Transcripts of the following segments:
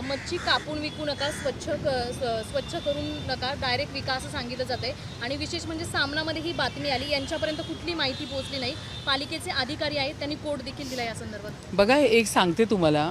मच्छी कापून विकू नका, स्वच्छ करून नका, डायरेक्ट विका असं सांगितलं जाते. आणि विशेष म्हणजे सामनामध्ये ही बातमी आली, यांच्यापर्यंत कुठली माहिती पोहोचली नाही. पालिकेचे अधिकारी आहेत, त्यांनी कोड देखील दिला या संदर्भात. बघा, एक सांगते तुम्हाला,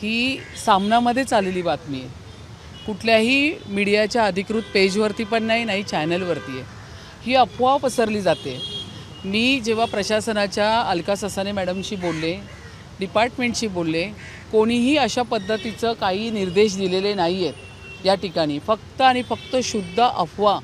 ही सामनामध्येच आलेली बातमी आहे. कुठल्याही मीडियाच्या अधिकृत पेजवरती पण नाही चॅनलवरती आहे. ही अफवा पसरली जाते. मी जेव्हा प्रशासनाच्या अलका ससाने मॅडमशी बोलले, डिपार्टमेंटशी बोलले, कोणीही अशा पद्धतीचं काही निर्देश दिलेले नाही आहेत या ठिकाणी. फक्त आणि फक्त शुद्ध अफवा.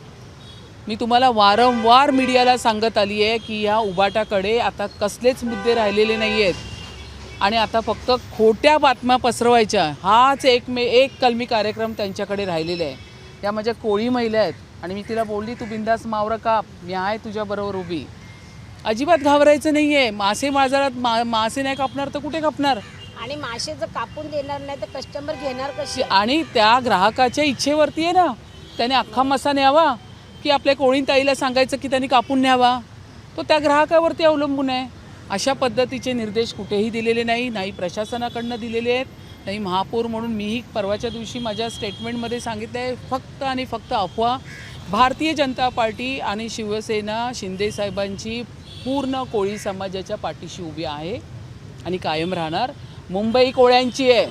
मी तुम्हाला वारंवार मीडियाला सांगत आली आहे की या उबाटाकडे आता कसलेच मुद्दे राहिलेले नाही आहेत आणि आता फक्त खोट्या बातम्या पसरवायच्या, हाच एक कलमी कार्यक्रम त्यांच्याकडे राहिलेला आहे. त्या माझ्या कोळी महिला आहेत आणि मी तिला बोलली, तू बिंदास मावरं काप, मी आहे तुझ्याबरोबर उभी. अजिबात घाबरायचं नाही आहे. मासे बाजारात मासे नाही कापणार तर कुठे कापणार? आणि मासे जर कापून देणार नाही तर कस्टमर घेणार कसे? आणि त्या ग्राहकाच्या इच्छेवरती आहे ना, त्याने अख्खा मासा न्यावा की आपल्या कोळीन ताईला सांगायचं की त्यांनी कापून न्यावा, तो त्या ग्राहकावरती अवलंबून आहे. अशा पद्धतीचे निर्देश कुठेही दिलेले नाही प्रशासनाकडनं दिलेले आहेत, नाही महापौर म्हणून मीही परवाच्या दिवशी माझ्या स्टेटमेंटमध्ये सांगितलं आहे. फक्त आणि फक्त अफवा. भारतीय जनता पार्टी आणि शिवसेना शिंदे साहेबांची पूर्ण कोळी समाजाच्या पाठीशी उभी आहे आणि कायम राहणार. मुंबई कोळ्यांची आहे,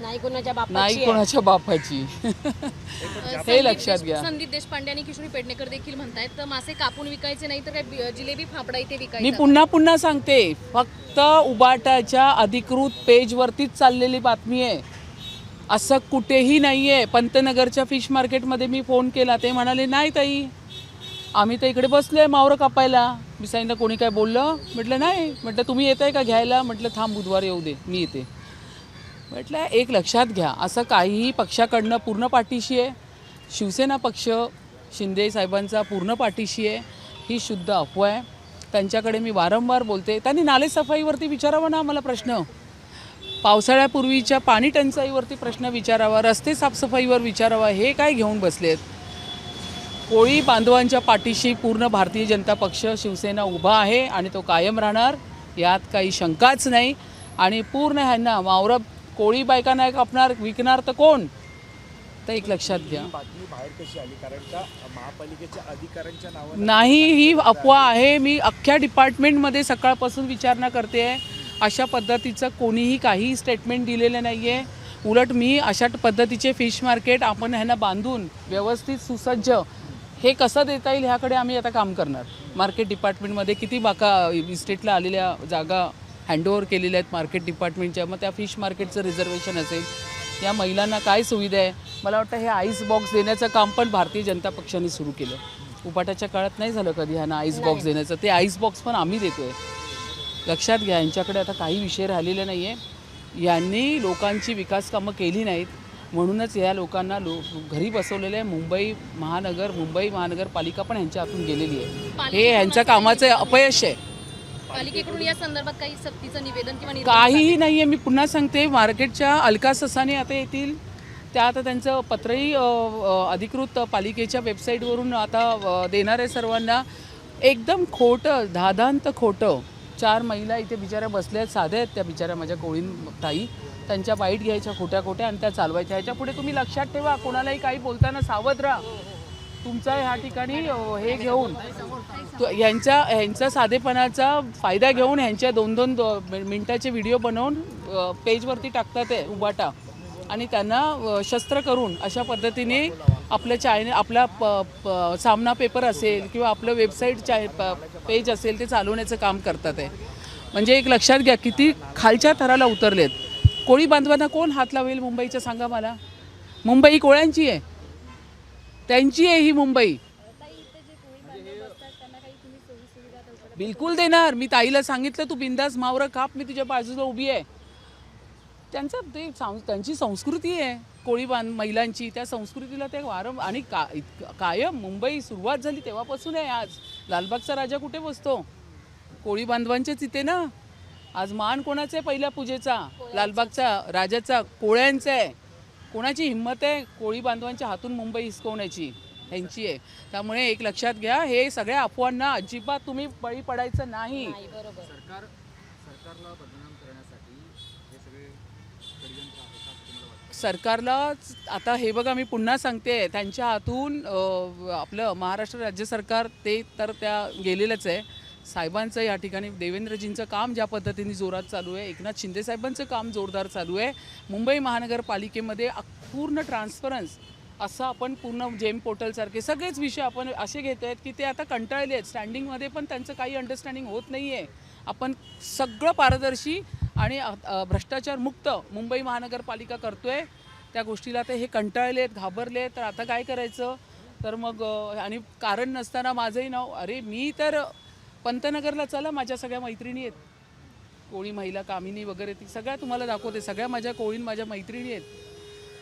नाही कोणाच्या बापाची नाही आहे. कोणाच्या बापाची. हे लक्षात घ्या. संदीप देशपांडे आणि किशोरी पेडणेकर देखील म्हणतायत, तर मासे कापून विकायचे नाही तर काय जिलेबी फाफडा इथे मी विकायचा. पुन्हा सांगते, फक्त उबाटाच्या अधिकृत पेजवरतीच चाललेली बातमी आहे. असं कुठेही नाही आहे. पंतनगरच्या फिश मार्केटमध्ये मी फोन केला, ते म्हणाले नाही ताई, आम्ही तर इकडे बसलो आहे मावरं कापायला. मी सांगितलं कोणी काय बोललं? म्हटलं नाही. म्हटलं तुम्ही येत आहे का घ्यायला? म्हटलं थांब बुधवार येऊ दे, मी येते. म्हटलं एक लक्षात घ्या, असं काहीही पक्षाकडनं पूर्ण पाठीशी आहे. शिवसेना पक्ष शिंदे साहेबांचा पूर्ण पाठीशी आहे. ही शुद्ध अफवा आहे. त्यांच्याकडे मी वारंवार बोलते, त्यांनी नालेसफाईवरती विचारावा ना आम्हाला प्रश्न, पावसाळ्यापूर्वीच्या पाणी टंचाईवरती प्रश्न विचारावा, रस्ते साफसफाईवर विचारावा. हे काय घेऊन बसलेत? कोळी बांधवांच्या पाठीशी पूर्ण भारतीय जनता पक्ष शिवसेना उभा आहे आणि तो कायम राहणार, यात काही शंकाच नाही. आणि पूर्ण ह्यांना मावरं कोळी बायका नाही कापणार, विकणार तर कोण? तर एक लक्षात घ्या. बातमी बाहेर कशी आली? कारण का महापालिकेच्या अधिकाऱ्यांच्या नावाने नाही, ही अफवा आहे. मी अख्ख्या डिपार्टमेंटमध्ये सकाळपासून विचारणा करते आहे. अशा पद्धतीचं कोणीही काही स्टेटमेंट दिलेलं नाही आहे. उलट मी अशा पद्धतीचे फिश मार्केट आपण ह्यांना बांधून व्यवस्थित सुसज्ज हे कसं देता येईल ह्याकडे आम्ही आता काम करणार. मार्केट डिपार्टमेंटमध्ये किती बाका इस्टेटला आलेल्या जागा हँडओव्हर केलेल्या आहेत मार्केट डिपार्टमेंटच्या. मग त्या फिश मार्केटचं रिझर्वेशन असेल, या महिलांना काय सुविधा आहे. मला वाटतं हे आईस बॉक्स देण्याचं काम पण भारतीय जनता पक्षाने सुरू केलं. उपाटाच्या काळात नाही झालं कधी ह्यांना आईस बॉक्स देण्याचं. ते आईस बॉक्स पण आम्ही देतो आहे. लक्षात घ्या, यांच्याकडे आता काही विषय राहिलेले नाही आहे. यांनी लोकांची विकास कामं केली नाहीत म्हणूनच या लोकांना घरी बसवलेलं आहे. मुंबई महानगरपालिका पण ह्यांच्या हातून गेलेली आहे. हे ह्यांच्या कामाचं अपयश आहे. पालिकेकडून या संदर्भात काही सक्तीचं निवेदन किंवा काहीही नाही आहे. मी पुन्हा सांगते, मार्केटच्या अलका ससाने आता येतील, त्या आता त्यांचं पत्रही अधिकृत पालिकेच्या वेबसाईटवरून आता देणार आहे सर्वांना. एकदम खोटं, धादांत खोटं. 4 महिला इथे बिचाऱ्या बसल्या आहेत, साध्या आहेत त्या बिचाऱ्या माझ्या कोळीन ताई. त्यांच्या बाईट घ्यायच्या खोट्या आणि त्या चालवायच्या. ह्याच्यापुढे तुम्ही लक्षात ठेवा, कोणालाही काही बोलताना सावध राहा. तुमचा ह्या ठिकाणी हे घेऊन ह्यांचा साधेपणाचा फायदा घेऊन ह्यांच्या 2-2 मिनिटाचे व्हिडिओ बनवून पेजवरती टाकतात आहे उबाटा आणि त्यांना शस्त्र करून अशा पद्धतीने आपलं आपला सामना पेपर असेल किंवा आपलं वेबसाईट पेज असेल ते चालवण्याचं काम करतात आहे. म्हणजे एक लक्षात घ्या, किती खालच्या थराला उतरलेत. कोळी बांधवांना कोण हात लावेल मुंबईचं सांगा मला? मुंबई कोळ्यांची आहे, त्यांची आहे ही मुंबई. बिलकुल देणार. मी ताईला सांगितलं, तू बिंदास मावरं काप, मी तुझ्या बाजूला उभी आहे. त्यांची संस्कृती आहे कोळी महिलांची. त्या संस्कृतीला ते आणि कायम मुंबई सुरुवात झाली तेव्हापासून आहे. आज लालबागचा राजा कुठे बसतो? कोळी बांधवांचेच इथे ना. आज मान कोणाचा आहे पहिल्या पूजेचा? लालबागचा राजाचा, कोळ्यांचा आहे. कोणाची हिंमत आहे कोळी बांधवांच्या हातून मुंबई हिसकवण्याची? ह्यांची आहे. त्यामुळे एक लक्षात घ्या, हे सगळ्या अफवांना अजिबात तुम्ही बळी पडायचं नाही. सरकारला बदनाम करण्यासाठी हे सगळे षडयंत्र आहेत असं तुम्हाला वाटतं? सरकारला आता हे बघा, मी पुन्हा सांगते, त्यांच्या हातून आपलं महाराष्ट्र राज्य सरकार ते तर त्या गेलेलंच आहे. साहेबांचं या ठिकाणी देवेंद्रजींचं काम ज्या पद्धतीने जोरात चालू आहे, एकनाथ शिंदे साहेबांचं काम जोरदार चालू आहे. मुंबई महानगरपालिकेमध्ये पूर्ण ट्रान्सपरन्स असं आपण पूर्ण जेम पोर्टलसारखे सगळेच विषय आपण असे घेत आहेत की ते आता कंटाळले आहेत. स्टँडिंगमध्ये पण त्यांचं काही अंडरस्टँडिंग होत नाही आहे. आपण सगळं पारदर्शी आणि भ्रष्टाचार मुक्त मुंबई महानगरपालिका करतो आहे. त्या गोष्टीला ते हे कंटाळले आहेत, घाबरले आहेत. तर आता काय करायचं? तर मग आणि कारण नसताना माझंही नाव, अरे मी तर पंतनगरला चला, माझ्या सगळ्या मैत्रिणी आहेत, कोळी महिला, कामिनी वगैरे, ती सगळ्या तुम्हाला दाखवते, सगळ्या माझ्या कोळीन माझ्या मैत्रिणी आहेत.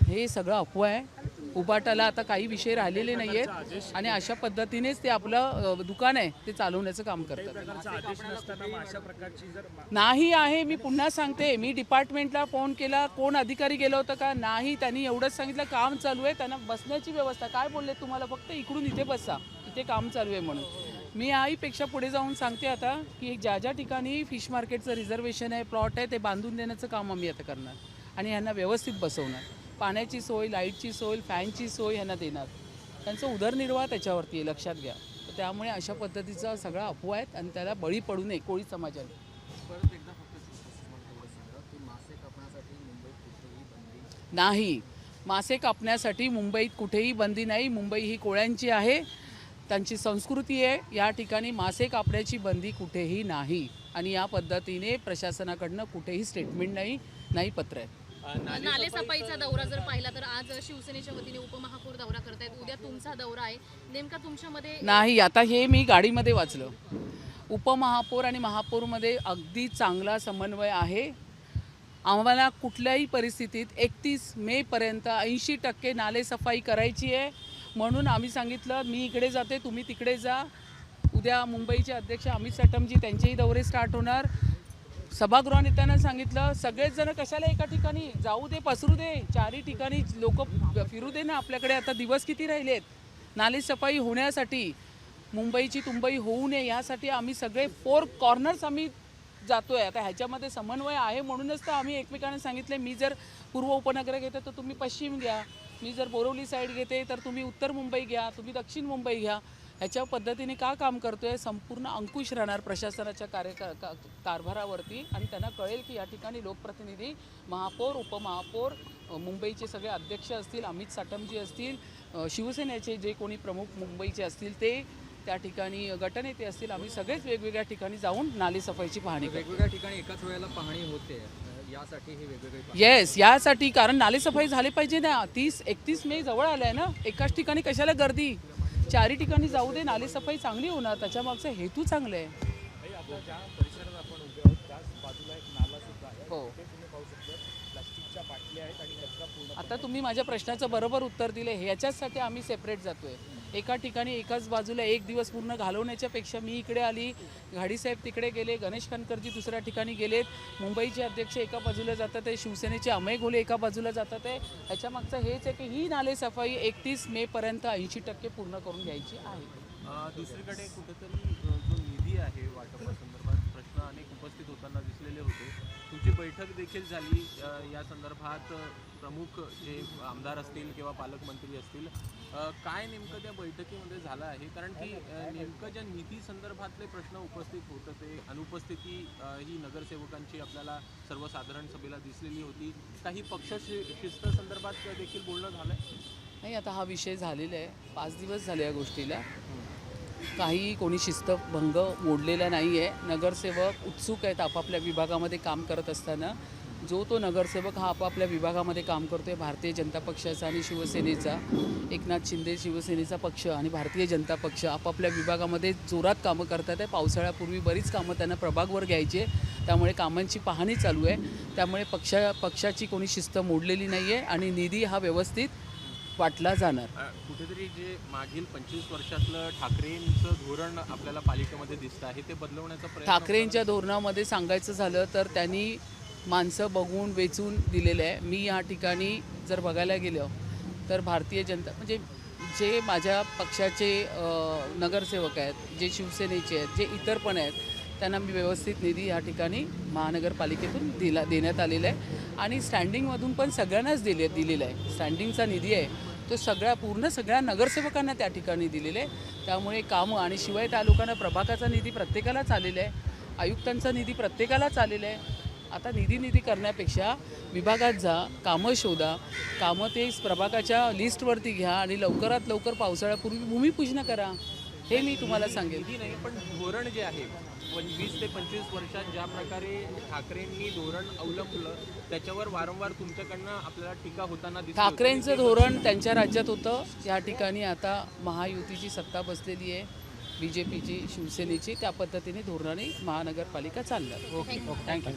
हे सगळं अफवा आहे. उबाटाला आता काही विषय राहिलेले नाही आहेत आणि अशा पद्धतीनेच ते आपलं दुकान आहे ते चालवण्याचं काम करतात. आदेश नसताना मग अशा प्रकारची जर नाही आहे. मी पुन्हा सांगते, मी डिपार्टमेंटला फोन केला, कोण अधिकारी गेलं होतं का? नाही. त्यांनी एवढंच सांगितलं काम चालू आहे, त्यांना बसण्याची व्यवस्था. काय बोलले तुम्हाला? फक्त इकडून इथे बसा, इथे काम चालू आहे म्हणून. मी आईपेक्षा पुढे जाऊन सांगते आता की ज्या ज्या ठिकाणी फिश मार्केटचं रिझर्वेशन आहे, प्लॉट आहे, ते बांधून देण्याचं काम आम्ही आता करणार आणि ह्यांना व्यवस्थित बसवणार. पाण्याची सोय, लाईटची सोय, फॅनची सोय ह्यांना देणार. त्यांचा उदरनिर्वाह त्याच्यावरती आहे, लक्षात घ्या. तर त्यामुळे अशा पद्धतीचा सगळा अफवा आहेत आणि त्याला बळी पडू नये कोळी समाजाने. नाही, मासे कापण्यासाठी मुंबईत कुठेही बंदी नाही. मुंबई ही कोळ्यांची आहे, त्यांची संस्कृती आहे. या ठिकाणी मासे कापण्याची बंदी कुठेही नाही आणि या पद्धतीने प्रशासनाकडनं कुठेही स्टेटमेंट नाही पत्र आहे. नाले सफाईचा दौरा जर पाहिला तर आज शिवसेनेच्या वतीने उपमहापौर दौरा करतायत, उद्या तुमचा दौरा आहे. नेमका तुमच्यामध्ये नाही, आता हे मी गाडीमध्ये वाचलं. उपमहापौर आणि महापौरमध्ये अगदी चांगला समन्वय आहे. आम्हाला कुठल्याही परिस्थितीत 31 मेपर्यंत 80% नालेसफाई करायची आहे. म्हणून आम्ही सांगितलं, मी इकडे जाते, तुम्ही तिकडे जा. उद्या मुंबईचे अध्यक्ष अमित साटमजी, त्यांचेही दौरे स्टार्ट होणार. सभागृह नेत्यांना सांगितलं, सगळेच जण कशाला एका ठिकाणी जाऊ दे, पसरू दे, चारही ठिकाणी लोक फिरू दे ना. आपल्याकडे आता दिवस किती राहिलेत नालेसफाई होण्यासाठी, मुंबईची तुंबई होऊ नये यासाठी आम्ही सगळे 4 कॉर्नर्स आम्ही जातो आहे. आता ह्याच्यामध्ये समन्वय आहे म्हणूनच तर आम्ही एकमेकांना सांगितले, मी जर पूर्व उपनगर घेते तर तुम्ही पश्चिम घ्या, मी जर बोरिवली साईड घेते तर तुम्ही उत्तर मुंबई घ्या, तुम्ही दक्षिण मुंबई घ्या. ह्याच्या पद्धतीने का काम करतो आहे? संपूर्ण अंकुश राहणार प्रशासनाच्या कारभारावरती आणि त्यांना कळेल की या ठिकाणी लोकप्रतिनिधी, महापौर, उपमहापौर, मुंबईचे सगळे अध्यक्ष असतील, अमित साटमजी असतील, शिवसेनेचे जे कोणी प्रमुख मुंबईचे असतील ते, त्या ठिकाणी गटनेते असतील, आम्ही सगळेच वेगवेगळ्या ठिकाणी जाऊन नालेसफाईची पाहणी करतो. वेगवेगळ्या ठिकाणी एकाच वेळेला पाहणी होते, यासाठी हे वेगवेगळे येस, यासाठी, कारण नालेसफाई झाली पाहिजे ना. 31 मे जवळ आलं आहे ना. एकाच ठिकाणी कशाला गर्दी? चारही ठिकाणी जाऊ दे, नालेसफाई चांगली होणार. त्याच्यामागचा हेतू चांगला आहे. आपल्या ज्या परिसरात आपण उभे आहोत त्याच बाजूला एक नाला सुद्धा आहे. हो. ते तुम्ही पाहू शकता, प्लास्टिकच्या बाटल्या आहेत आणि कचरा पूर्ण. आता तुम्ही माझ्या प्रश्नाचं बरोबर उत्तर दिले. ह्याच्याचसाठी आम्ही सेपरेट जातोय. एका ठिकाणी एकाच बाजूला एक दिवस पूर्ण घालवण्याच्या पेक्षा मी इकडे आली, घाडीसाहेब तिकडे गेले, गणेश कनकरजी दुसऱ्या ठिकाणी गेलेत, मुंबईचे अध्यक्ष एका बाजूला जातात आहे, शिवसेनेचे अमय घोले एका बाजूला जातात आहे. ह्याच्यामागचं हेच आहे की ही नालेसफाई 31 मेपर्यंत 80% पूर्ण करून घ्यायची आहे. दुसरीकडे कुठेतरी जो निधी आहे वाटपासंदर्भात प्रश्न अनेक उपस्थित होताना दिसलेले होते. तुमची बैठक देखील झाली या संदर्भात, प्रमुख जे आमदार असतील किंवा पालकमंत्री असतील, काय नेमकं त्या बैठकीमध्ये झालं आहे? कारण की नेमकं ज्या निधी संदर्भातले प्रश्न उपस्थित होत होते, अनुपस्थिती ही नगरसेवकांची आपल्याला सर्वसाधारण सभेला दिसलेली होती. काही पक्ष शिस्त संदर्भात देखील बोलणं झालं आहे? नाही, आता हा विषय झालेला आहे. 5 दिवस झाले या गोष्टीला. काही कोणी शिस्तभंग मोडलेला नाही आहे. नगरसेवक उत्सुक आहेत आपापल्या विभागामध्ये काम करत असताना. जो तो नगरसेवक हा आपापल्या विभागामध्ये काम करतो आहे, भारतीय जनता पक्षाचा आणि शिवसेनेचा, एकनाथ शिंदे शिवसेनेचा पक्ष आणि भारतीय जनता पक्ष आपापल्या विभागामध्ये जोरात कामं करतात आहे. पावसाळ्यापूर्वी बरीच कामं त्यांना प्रभागवर घ्यायची आहे, त्यामुळे कामांची पाहणी चालू आहे. त्यामुळे पक्षाची कोणी शिस्त मोडलेली नाही आहे आणि निधी हा व्यवस्थित वाटला जाणार. कुठेतरी जे मागील 25 वर्षातलं ठाकरेंचं धोरण आपल्याला पालिकेमध्ये दिसतं आहे, ते बदलवण्याचा प्रयत्न ठाकरेंच्या धोरणामध्ये सांगायचं झालं तर त्यांनी माणसं बघून वेचून दिलेलं आहे. मी या ठिकाणी जर बघायला गेलं तर भारतीय जनता, म्हणजे जे माझ्या पक्षाचे नगरसेवक आहेत, जे शिवसेनेचे आहेत, जे इतर पण आहेत, त्यांना मी व्यवस्थित निधी या ठिकाणी महानगरपालिकेतून देण्यात आलेला आहे आणि स्टँडिंगमधून पण सगळ्यांनाच दिलेला आहे. स्टँडिंगचा निधी आहे तो पूर्ण सगळ्या नगरसेवकांना त्या ठिकाणी दिलेला आहे. त्यामुळे कामं आणि शिवाय त्या लोकांना प्रभागाचा निधी प्रत्येकालाच आलेला आहे, आयुक्तांचा निधी प्रत्येकालाच आलेला आहे. आता निधी करण्यापेक्षा विभागात जा, कामं शोधा, कामं ते प्रभागाच्या लिस्टवरती घ्या आणि लवकरात लवकर पावसाळ्यापूर्वी भूमिपूजन करा. हे मी तुम्हाला सांगेन. निधी नाही पण धोरण जे आहे 20 ते 25 वर्षात ज्या प्रकारे ठाकरेंनी धोरण अवलंबलं त्याच्यावर वारंवार तुमच्याकडनं आपल्याला टीका होताना दिसली होती. ठाकरेंचं धोरण त्यांच्या राज्यात होतं. या ठिकाणी आता महायुतीची सत्ता बसलेली आहे, BJPची, शिवसेनेची. त्या पद्धतीने धोरणाने महानगरपालिका चालणार. Okay thank you.